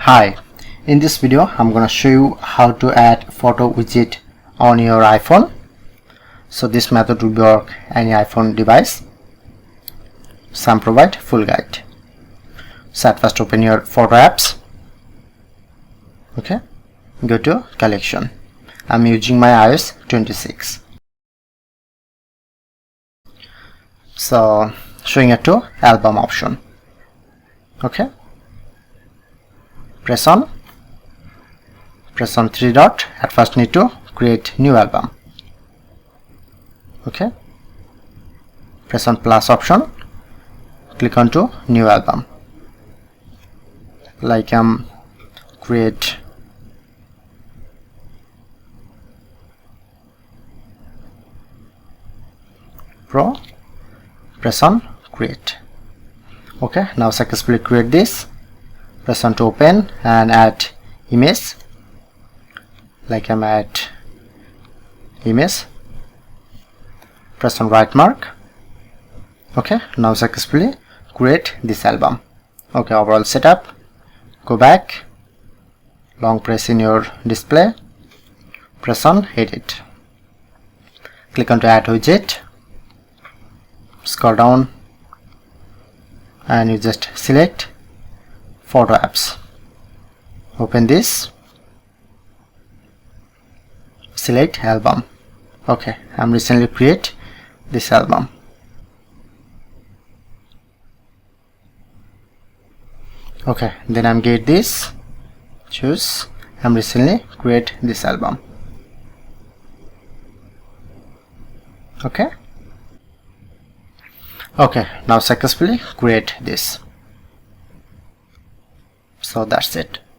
Hi, in this video I'm gonna show you how to add photo widget on your iPhone. So this method will work any iPhone device. Some provide full guide. So at first open your photo apps. Okay, go to collection. I'm using my iOS 26. So showing it to album option. Okay, press on three dot. At first need to create new album. Okay, press on plus option, click on to new album, like create Pro, press on create. Okay, now successfully create this. Press on to open and add image, like add image. Press on right mark. Okay, now successfully create this album. Okay, overall setup. Go back, long press in your display, press on edit, click on to add widget, scroll down and you just select photo apps. Open this, select album. Okay, I'm recently create this album. Okay, then I'm get this, choose, I'm recently create this album. Okay, now successfully create this. So that's it.